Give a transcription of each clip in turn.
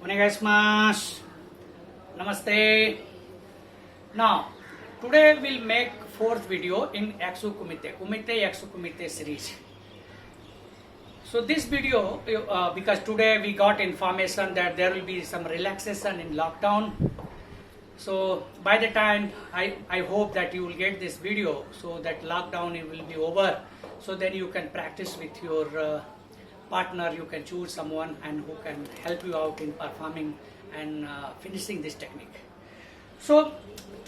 Onegaishimasu. Namaste. Now, today we'll make fourth video in Yaksu Kumite series. So this video, because today we got information that there will be some relaxation in lockdown. So by the time I hope that you will get this video, so that lockdown will be over. So then you can practice with your partner. You can choose someone and who can help you out in performing and finishing this technique. So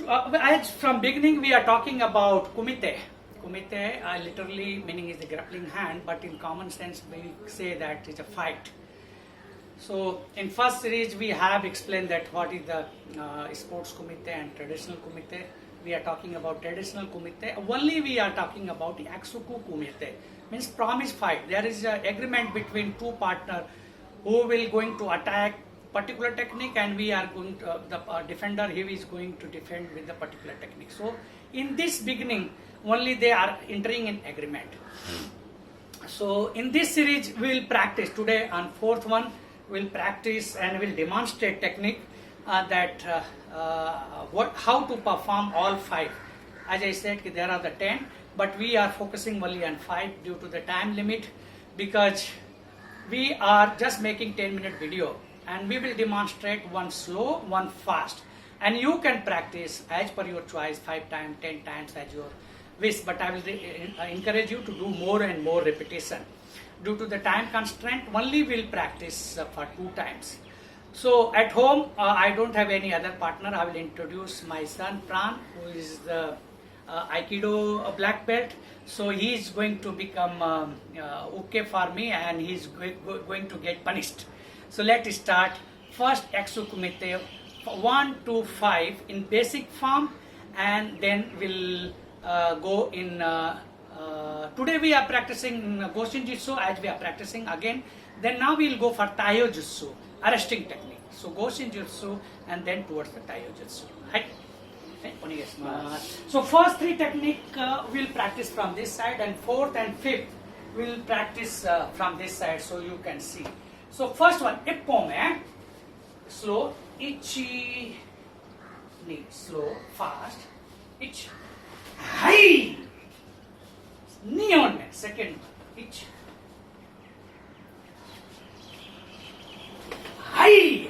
as from beginning we are talking about kumite. Kumite literally meaning is the grappling hand, but in common sense we say that it's a fight. So in first series we have explained that what is the sports kumite and traditional kumite. We are talking about traditional kumite. Only we are talking about Yaksuku kumite, means promise fight. There is an agreement between two partners who will going to attack particular technique, and we are going to, the defender he is going to defend with the particular technique. So in this beginning only they are entering in agreement. So in this series we will practice today on fourth one. We'll practice and we'll demonstrate technique how to perform all five. As I said, there are the 10, but we are focusing only on 5 due to the time limit, because we are just making 10-minute video and we will demonstrate one slow, one fast, and you can practice as per your choice 5 times, 10 times as your wish, but I will encourage you to do more and more repetition. Due to the time constraint, only we'll practice for 2 times. So at home, I don't have any other partner. I will introduce my son Pran, who is the Aikido black belt. So he is going to become okay for me, and he is going to get punished. So let's start. First Yaksu Kumite 1 to 5 in basic form, and then we'll go in. Today we are practicing Goshin Jitsu as we are practicing again. Then now we will go for Taiyo Jutsu, arresting technique. So Goshin Jitsu and then towards the Taiyo Jutsu. Right? So first 3 technique we will practice from this side, and 4th and 5th we will practice from this side, so you can see. So first one, Ippome, slow, ichi, knee, slow, fast, ich, hai. Neon में second one, itch, high,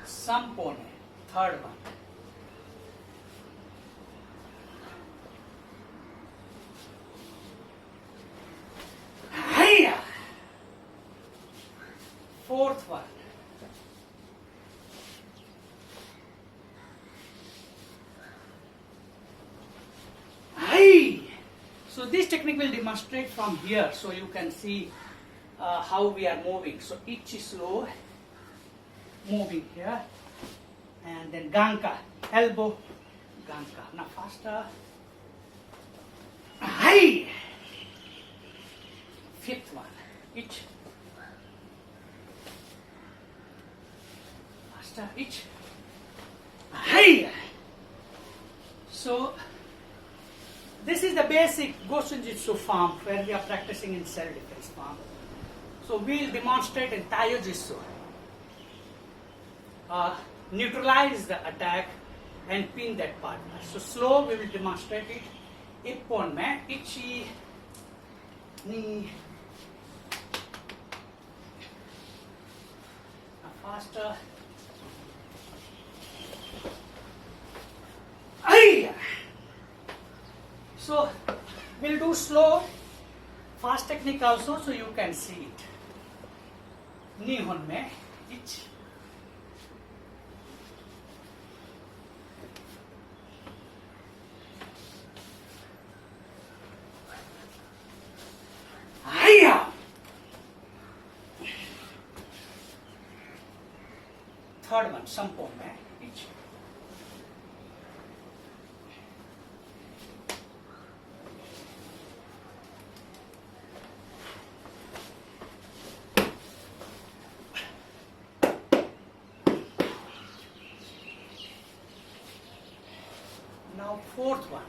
sampone, third one, high, fourth one, high. So this technique will demonstrate from here, so you can see how we are moving. So each is slow, moving here, and then ganka, elbow, ganka. Now faster, high. 5th one, each, faster, each, high. So this is the basic Goshin Jitsu form where we are practicing in self-defense form. So we will demonstrate in Taiyo Jitsu. Neutralize the attack and pin that partner. So slow we will demonstrate it. Ippon mein, ichi, ni. Faster. Ay! So we'll do slow, fast technique also, so you can see it. Nihon mein, ich, haya. Third one, sampon mein, ich. Now fourth one.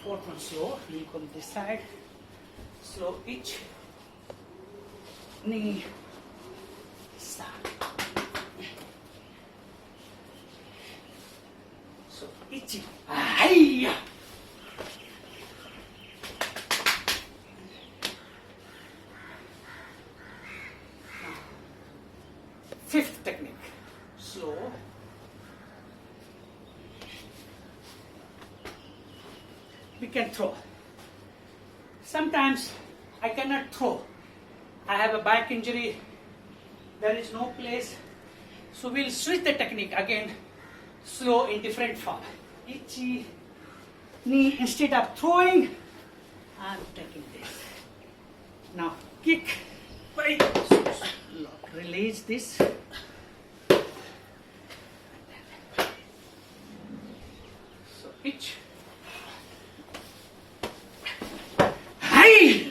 Fourth one slow. You come this side. Slow, each, knee, fifth technique. Slow. We can throw. Sometimes I cannot throw. I have a back injury. There is no place. So we'll switch the technique again. Slow in different form. Itchy knee, instead of throwing, I'm taking this. Now kick. Release this. So pitch. Hi.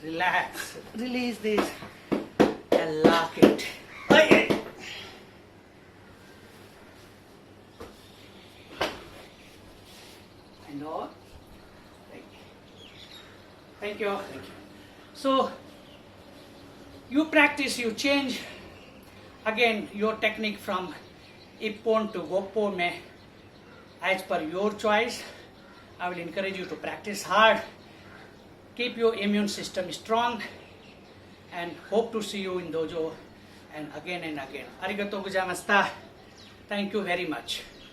Relax. Release this and lock it. And all. Thank you. So you practice, you change again your technique from Ippon to Gokpo mein as per your choice. I will encourage you to practice hard, keep your immune system strong, and hope to see you in dojo and again. Arigatou gozaimashita. Thank you very much.